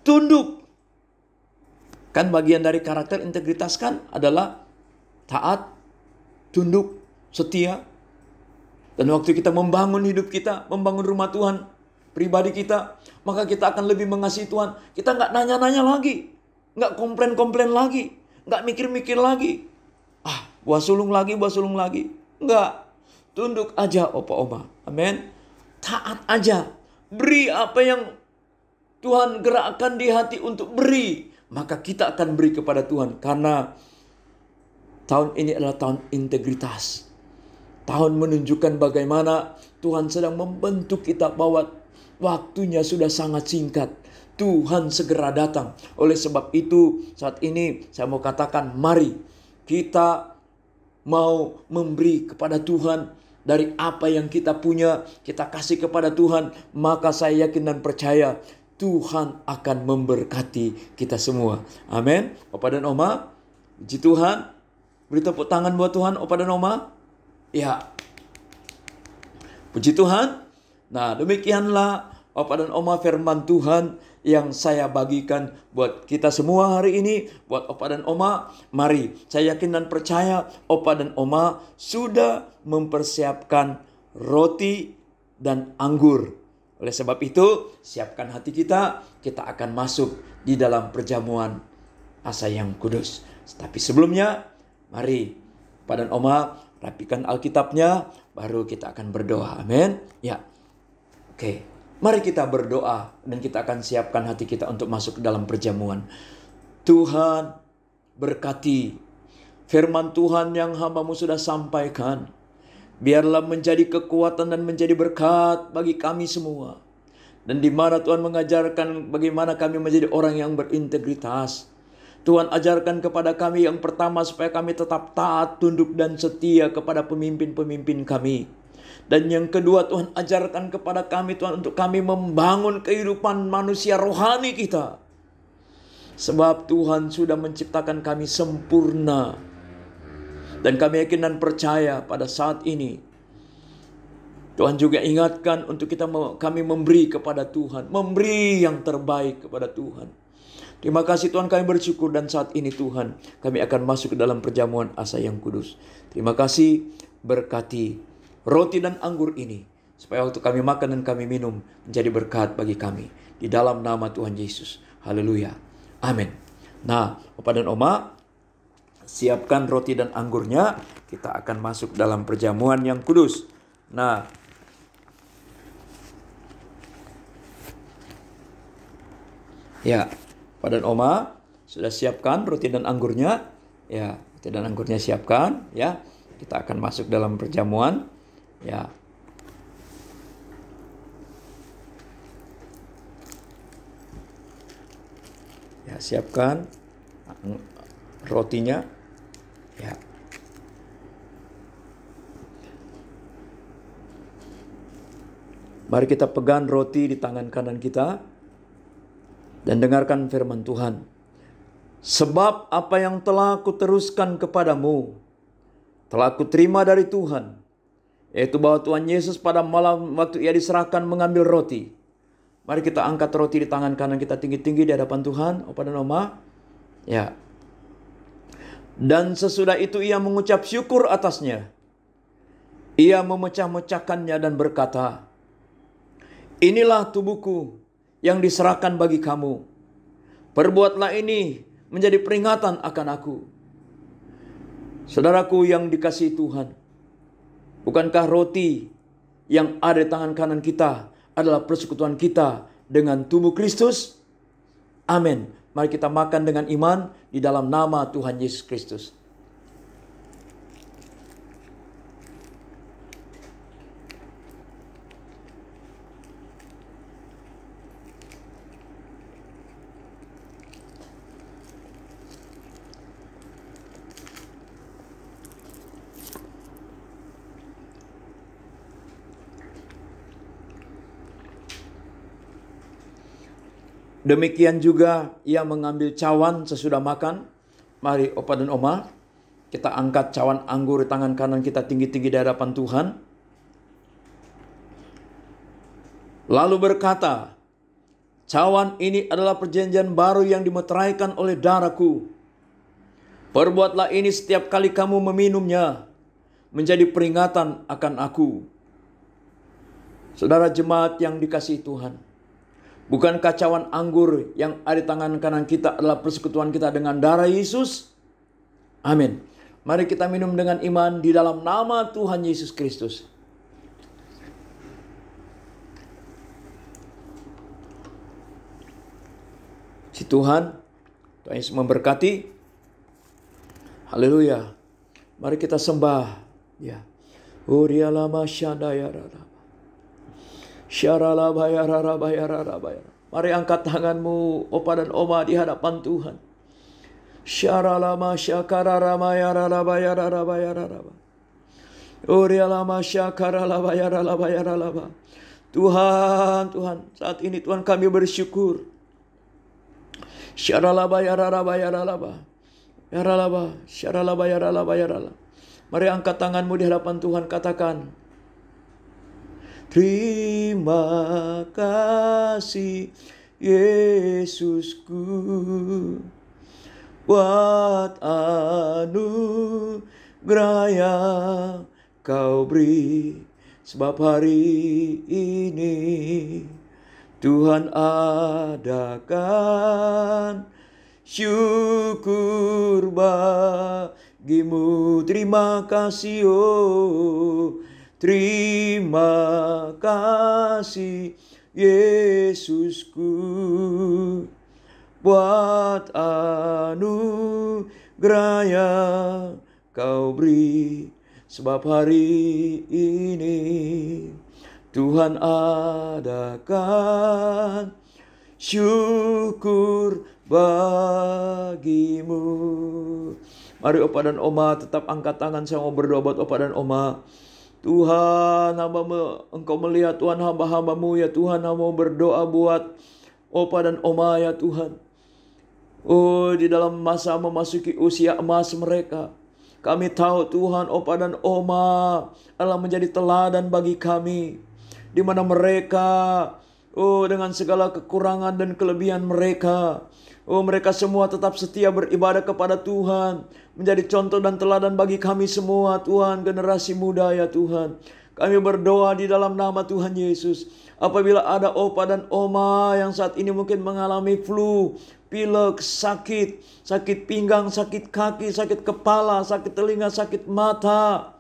tunduk. Kan bagian dari karakter integritas kan adalah taat, tunduk, setia. Dan waktu kita membangun hidup kita, membangun rumah Tuhan, pribadi kita, maka kita akan lebih mengasihi Tuhan. Kita nggak nanya-nanya lagi, nggak komplain-komplain lagi, nggak mikir-mikir lagi. Buah sulung lagi. Nggak, tunduk aja Opa Oma. Amin. Taat aja, beri apa yang Tuhan gerakkan di hati untuk beri. Maka kita akan beri kepada Tuhan. Karena tahun ini adalah tahun integritas. Tahun menunjukkan bagaimana Tuhan sedang membentuk kita bahwa waktunya sudah sangat singkat. Tuhan segera datang. Oleh sebab itu saat ini saya mau katakan, mari kita mau memberi kepada Tuhan. Dari apa yang kita punya, kita kasih kepada Tuhan. Maka saya yakin dan percaya Tuhan akan memberkati kita semua. Amin. Opa dan Oma, puji Tuhan. Beri tepuk tangan buat Tuhan, Opa dan Oma. Ya, puji Tuhan. Nah, demikianlah Opa dan Oma firman Tuhan yang saya bagikan buat kita semua hari ini. Buat Opa dan Oma, mari, saya yakin dan percaya Opa dan Oma sudah mempersiapkan roti dan anggur. Oleh sebab itu, siapkan hati kita, kita akan masuk di dalam perjamuan asa yang kudus. Tapi sebelumnya, mari Opa dan Oma rapikan Alkitabnya, baru kita akan berdoa. Amin. Ya. Oke. Mari kita berdoa dan kita akan siapkan hati kita untuk masuk ke dalam perjamuan. Tuhan, berkati firman Tuhan yang hamba-Mu sudah sampaikan. Biarlah menjadi kekuatan dan menjadi berkat bagi kami semua. Dan di mana Tuhan mengajarkan bagaimana kami menjadi orang yang berintegritas. Tuhan ajarkan kepada kami yang pertama supaya kami tetap taat, tunduk dan setia kepada pemimpin-pemimpin kami. Dan yang kedua, Tuhan ajarkan kepada kami, Tuhan, untuk kami membangun kehidupan manusia rohani kita. Sebab Tuhan sudah menciptakan kami sempurna. Dan kami yakin dan percaya pada saat ini, Tuhan juga ingatkan untuk kami memberi kepada Tuhan. Memberi yang terbaik kepada Tuhan. Terima kasih Tuhan, kami bersyukur dan saat ini Tuhan, kami akan masuk ke dalam perjamuan asa yang kudus. Terima kasih, berkati roti dan anggur ini, supaya waktu kami makan dan kami minum menjadi berkat bagi kami. Di dalam nama Tuhan Yesus. Haleluya. Amin. Nah, Opa dan Oma, siapkan roti dan anggurnya. Kita akan masuk dalam perjamuan yang kudus. Nah, ya, Opa dan Oma sudah siapkan roti dan anggurnya. Ya, roti dan anggurnya siapkan. Ya, kita akan masuk dalam perjamuan. Ya. Ya, siapkan rotinya. Ya. Mari kita pegang roti di tangan kanan kita dan dengarkan firman Tuhan. Sebab apa yang telah kuteruskan kepadamu telah kuterima dari Tuhan, yaitu bahwa Tuhan Yesus pada malam waktu ia diserahkan mengambil roti. Mari kita angkat roti di tangan kanan kita tinggi-tinggi di hadapan Tuhan, Opa dan Oma. Ya. Dan sesudah itu ia mengucap syukur atasnya. Ia memecah-mecahkannya dan berkata, inilah tubuhku yang diserahkan bagi kamu. Perbuatlah ini menjadi peringatan akan aku. Saudaraku yang dikasihi Tuhan, bukankah roti yang ada di tangan kanan kita adalah persekutuan kita dengan tubuh Kristus? Amin. Mari kita makan dengan iman di dalam nama Tuhan Yesus Kristus. Demikian juga ia mengambil cawan sesudah makan. Mari Opa dan Oma, kita angkat cawan anggur di tangan kanan kita tinggi-tinggi di hadapan Tuhan. Lalu berkata, cawan ini adalah perjanjian baru yang dimeteraikan oleh darahku. Perbuatlah ini setiap kali kamu meminumnya, menjadi peringatan akan aku. Saudara jemaat yang dikasihi Tuhan, bukankah cawan anggur yang ada di tangan kanan kita adalah persekutuan kita dengan darah Yesus? Amin. Mari kita minum dengan iman di dalam nama Tuhan Yesus Kristus. Si Tuhan Yesus memberkati. Haleluya. Mari kita sembah. Ya. Urialama syadayarara. Mari angkat tanganmu Opa dan Oma di hadapan Tuhan. Syaralama syakararabayararabayararabayararaba. Urialama syakaralabayaralabayaralaba. Tuhan, saat ini Tuhan kami bersyukur. Syaralabayararabayaralaba. Yaralaba, syaralabayaralabayaralaba. Mari angkat tanganmu di hadapan Tuhan, katakan, terima kasih Yesusku buat anugerah yang kau beri. Sebab hari ini Tuhan adakan syukur bagimu. Terima kasih terima kasih Yesusku. Buat anugerah yang kau beri, sebab hari ini Tuhan adakan syukur bagimu. Mari Opa dan Oma tetap angkat tangan, saya mau berdoa buat Opa dan Oma. Tuhan, Engkau melihat Tuhan hamba-hambamu ya Tuhan, hamba mau berdoa buat Opa dan Oma ya Tuhan. Oh, di dalam masa memasuki usia emas mereka, kami tahu Tuhan Opa dan Oma adalah menjadi teladan bagi kami, di mana mereka dengan segala kekurangan dan kelebihan mereka, mereka semua tetap setia beribadah kepada Tuhan, menjadi contoh dan teladan bagi kami semua Tuhan, generasi muda ya Tuhan. Kami berdoa di dalam nama Tuhan Yesus, apabila ada Opa dan Oma yang saat ini mungkin mengalami flu, pilek, sakit pinggang, sakit kaki, sakit kepala, sakit telinga, sakit mata,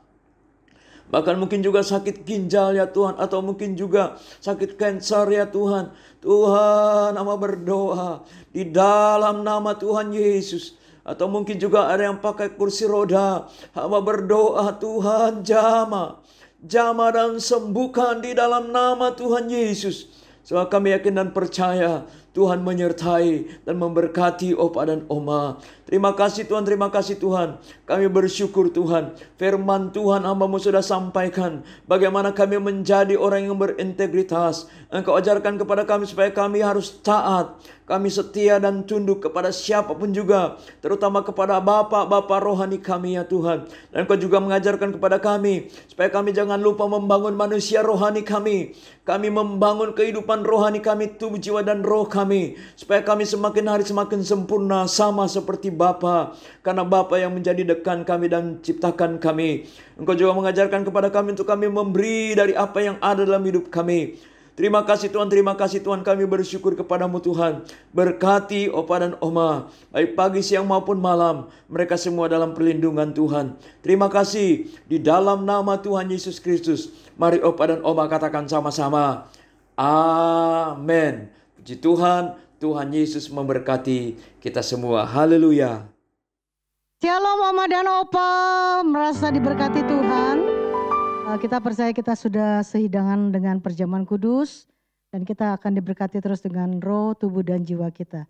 bahkan mungkin juga sakit ginjal ya Tuhan, atau mungkin juga sakit kanker ya Tuhan. Tuhan, hamba berdoa di dalam nama Tuhan Yesus. Atau mungkin juga ada yang pakai kursi roda, hamba berdoa Tuhan jamah dan sembuhkan di dalam nama Tuhan Yesus. Sebab kami yakin dan percaya Tuhan menyertai dan memberkati Opa dan Oma. Terima kasih Tuhan, terima kasih Tuhan. Kami bersyukur Tuhan, firman Tuhan hamba-Mu sudah sampaikan bagaimana kami menjadi orang yang berintegritas. Engkau ajarkan kepada kami supaya kami harus taat, kami setia dan tunduk kepada siapapun juga, terutama kepada Bapak-Bapak rohani kami ya Tuhan. Dan Engkau juga mengajarkan kepada kami supaya kami jangan lupa membangun manusia rohani kami. Kami membangun kehidupan rohani kami, tubuh, jiwa, dan roh kami, supaya kami semakin hari semakin sempurna sama seperti Bapa, karena Bapa yang menjadi dekan kami dan ciptakan kami. Engkau juga mengajarkan kepada kami untuk kami memberi dari apa yang ada dalam hidup kami. Terima kasih Tuhan, kami bersyukur kepadamu Tuhan. Berkati Opa dan Oma, baik pagi, siang maupun malam, mereka semua dalam perlindungan Tuhan. Terima kasih di dalam nama Tuhan Yesus Kristus. Mari Opa dan Oma katakan sama-sama, amin. Puji Tuhan, Tuhan Yesus memberkati kita semua. Haleluya. Shalom Oma dan Opa, merasa diberkati Tuhan. Kita percaya kita sudah sehidangan dengan perjamuan kudus, dan kita akan diberkati terus dengan roh, tubuh, dan jiwa kita.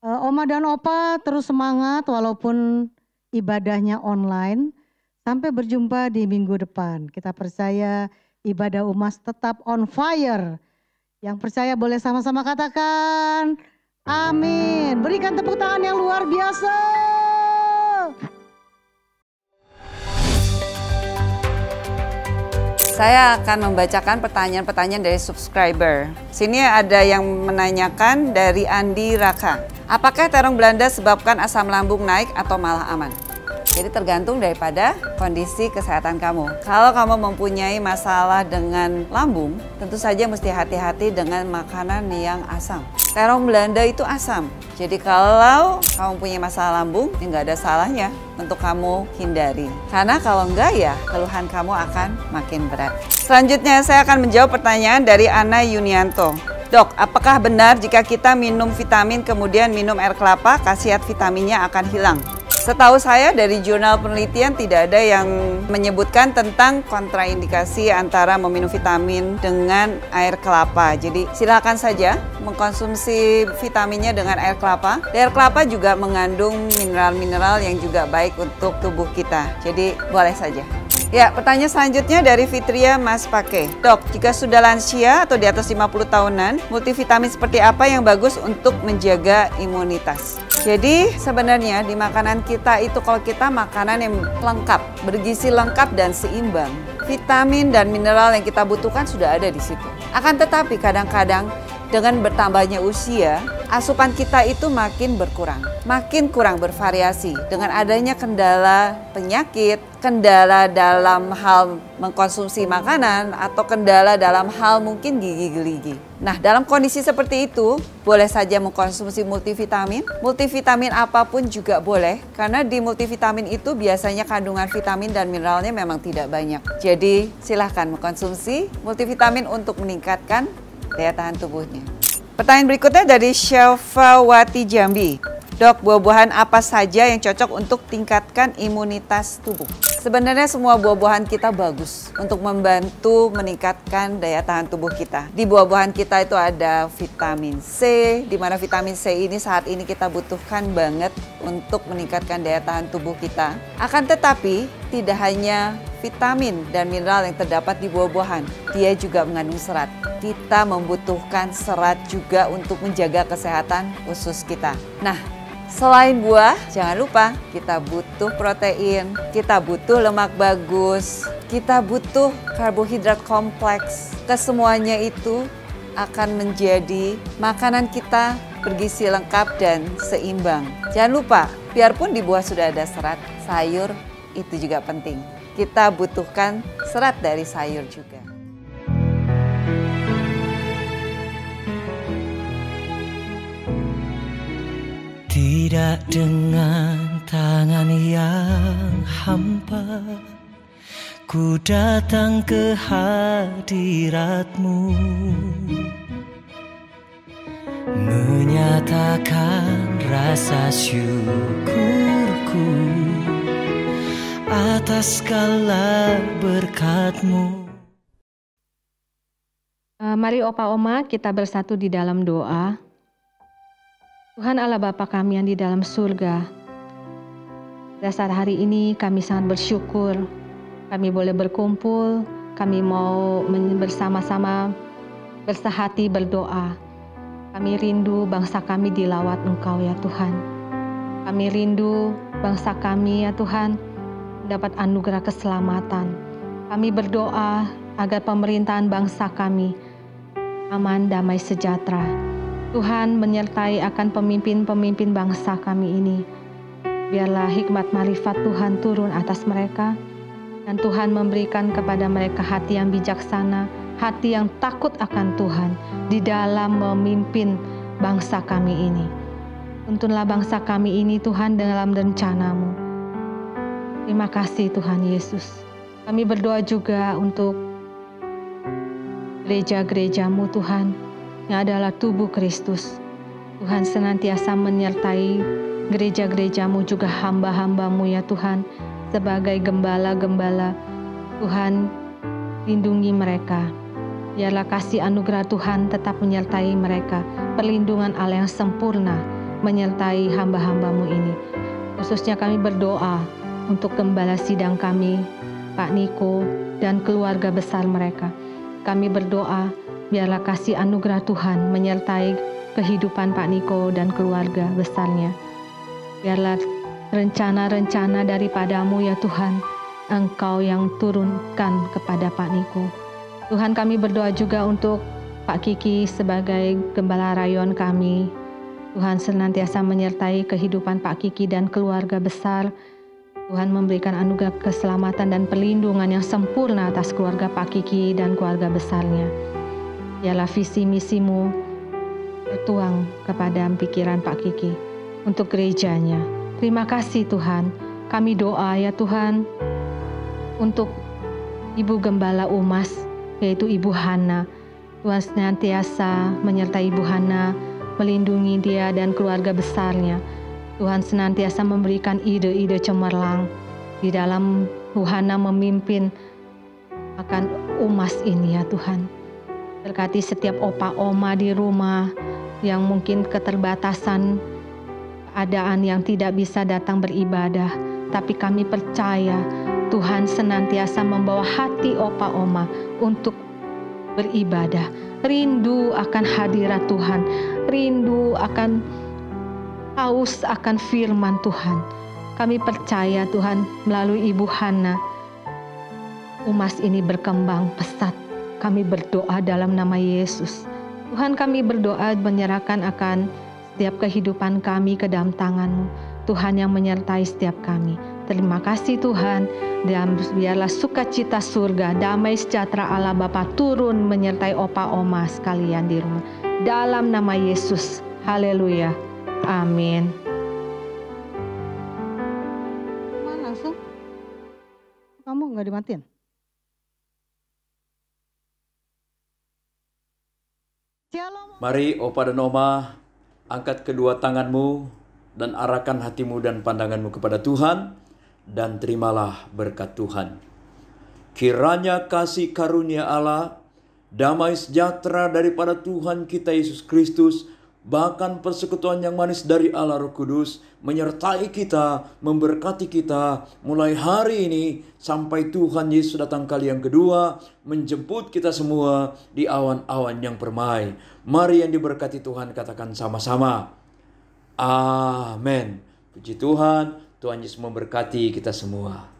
Oma dan Opa terus semangat walaupun ibadahnya online. Sampai berjumpa di minggu depan. Kita percaya ibadah UMAS tetap on fire. Yang percaya boleh sama-sama katakan amin. Berikan tepuk tangan yang luar biasa. Saya akan membacakan pertanyaan-pertanyaan dari subscriber. Sini ada yang menanyakan dari Andi Raka. Apakah terong Belanda sebabkan asam lambung naik atau malah aman? Jadi tergantung daripada kondisi kesehatan kamu. Kalau kamu mempunyai masalah dengan lambung, tentu saja mesti hati-hati dengan makanan yang asam. Terong Belanda itu asam. Jadi kalau kamu punya masalah lambung, ya nggak ada salahnya untuk kamu hindari. Karena kalau enggak ya, keluhan kamu akan makin berat. Selanjutnya saya akan menjawab pertanyaan dari Ana Yunianto. Dok, apakah benar jika kita minum vitamin kemudian minum air kelapa, khasiat vitaminnya akan hilang? Setahu saya dari jurnal penelitian tidak ada yang menyebutkan tentang kontraindikasi antara meminum vitamin dengan air kelapa. Jadi silakan saja mengkonsumsi vitaminnya dengan air kelapa. Air kelapa juga mengandung mineral-mineral yang juga baik untuk tubuh kita. Jadi boleh saja. Ya, pertanyaan selanjutnya dari Fitria Mas Pake. Dok, jika sudah lansia atau di atas 50 tahunan, multivitamin seperti apa yang bagus untuk menjaga imunitas? Jadi sebenarnya di makanan kita itu kalau kita makanan yang lengkap, bergizi lengkap dan seimbang, vitamin dan mineral yang kita butuhkan sudah ada di situ. Akan tetapi kadang-kadang dengan bertambahnya usia, asupan kita itu makin berkurang, makin kurang bervariasi dengan adanya kendala penyakit, kendala dalam hal mengkonsumsi makanan, atau kendala dalam hal mungkin gigi-gigi. Nah, dalam kondisi seperti itu, boleh saja mengkonsumsi multivitamin. Multivitamin apapun juga boleh, karena di multivitamin itu biasanya kandungan vitamin dan mineralnya memang tidak banyak. Jadi, silahkan mengkonsumsi multivitamin untuk meningkatkan daya tahan tubuhnya. Pertanyaan berikutnya dari Syafawati Jambi. Dok, buah-buahan apa saja yang cocok untuk tingkatkan imunitas tubuh? Sebenarnya semua buah-buahan kita bagus untuk membantu meningkatkan daya tahan tubuh kita. Di buah-buahan kita itu ada vitamin C, di mana vitamin C ini saat ini kita butuhkan banget untuk meningkatkan daya tahan tubuh kita. Akan tetapi, tidak hanya vitamin dan mineral yang terdapat di buah-buahan, dia juga mengandung serat. Kita membutuhkan serat juga untuk menjaga kesehatan usus kita. Nah, selain buah, jangan lupa kita butuh protein, kita butuh lemak bagus, kita butuh karbohidrat kompleks. Kesemuanya itu akan menjadi makanan kita bergizi lengkap dan seimbang. Jangan lupa, biarpun di buah sudah ada serat, sayur itu juga penting. Kita butuhkan serat dari sayur juga. Tidak dengan tangan yang hampa, ku datang ke hadirat-Mu, menyatakan rasa syukurku atas segala berkat-Mu. Mari Opa Oma kita bersatu di dalam doa. Tuhan Allah Bapa kami yang di dalam surga, pada saat hari ini kami sangat bersyukur kami boleh berkumpul, kami mau bersama-sama bersehati berdoa. Kami rindu bangsa kami dilawat Engkau ya Tuhan. Kami rindu bangsa kami ya Tuhan mendapat anugerah keselamatan. Kami berdoa agar pemerintahan bangsa kami aman, damai, sejahtera. Tuhan menyertai akan pemimpin-pemimpin bangsa kami ini. Biarlah hikmat marifat Tuhan turun atas mereka, dan Tuhan memberikan kepada mereka hati yang bijaksana, hati yang takut akan Tuhan di dalam memimpin bangsa kami ini. Tuntunlah bangsa kami ini Tuhan dalam rencana-Mu. Terima kasih Tuhan Yesus. Kami berdoa juga untuk gereja-gereja-Mu Tuhan, yang adalah tubuh Kristus. Tuhan senantiasa menyertai gereja-gereja-Mu juga hamba-hamba-Mu ya Tuhan, sebagai gembala-gembala. Tuhan lindungi mereka. Biarlah kasih anugerah Tuhan tetap menyertai mereka. Perlindungan Allah yang sempurna menyertai hamba-hamba-Mu ini. Khususnya kami berdoa untuk gembala sidang kami, Pak Niko dan keluarga besar mereka. Kami berdoa biarlah kasih anugerah Tuhan menyertai kehidupan Pak Niko dan keluarga besarnya. Biarlah rencana-rencana daripada-Mu ya Tuhan, Engkau yang turunkan kepada Pak Niko. Tuhan kami berdoa juga untuk Pak Kiki sebagai gembala rayon kami. Tuhan senantiasa menyertai kehidupan Pak Kiki dan keluarga besar. Tuhan memberikan anugerah keselamatan dan perlindungan yang sempurna atas keluarga Pak Kiki dan keluarga besarnya. Biarlah visi misi-Mu tertuang kepada pikiran Pak Kiki untuk gerejanya. Terima kasih Tuhan. Kami doa ya Tuhan untuk Ibu Gembala Umas, yaitu Ibu Hana. Tuhan senantiasa menyertai Ibu Hana, melindungi dia dan keluarga besarnya. Tuhan senantiasa memberikan ide-ide cemerlang di dalam Bu Hana memimpin akan Umas ini ya Tuhan. Berkati setiap opa oma di rumah yang mungkin keterbatasan keadaan yang tidak bisa datang beribadah. Tapi kami percaya Tuhan senantiasa membawa hati opa oma untuk beribadah. Rindu akan hadirat Tuhan. Rindu akan haus akan firman Tuhan. Kami percaya Tuhan melalui Ibu Hana, Umas ini berkembang pesat. Kami berdoa dalam nama Yesus. Tuhan kami berdoa menyerahkan akan setiap kehidupan kami ke dalam tangan-Mu. Tuhan yang menyertai setiap kami. Terima kasih Tuhan. Dan biarlah sukacita surga, damai sejahtera Allah Bapa turun menyertai opa oma sekalian di rumah. Dalam nama Yesus. Haleluya. Amin. Langsung? Kamu nggak dimatiin? Shalom. Mari Opa dan Oma, angkat kedua tanganmu dan arahkan hatimu dan pandanganmu kepada Tuhan, dan terimalah berkat Tuhan. Kiranya kasih karunia Allah, damai sejahtera daripada Tuhan kita Yesus Kristus, bahkan persekutuan yang manis dari Allah Roh Kudus, menyertai kita, memberkati kita, mulai hari ini sampai Tuhan Yesus datang kali yang kedua, menjemput kita semua di awan-awan yang permai. Mari yang diberkati Tuhan katakan sama-sama. Amin. Puji Tuhan, Tuhan Yesus memberkati kita semua.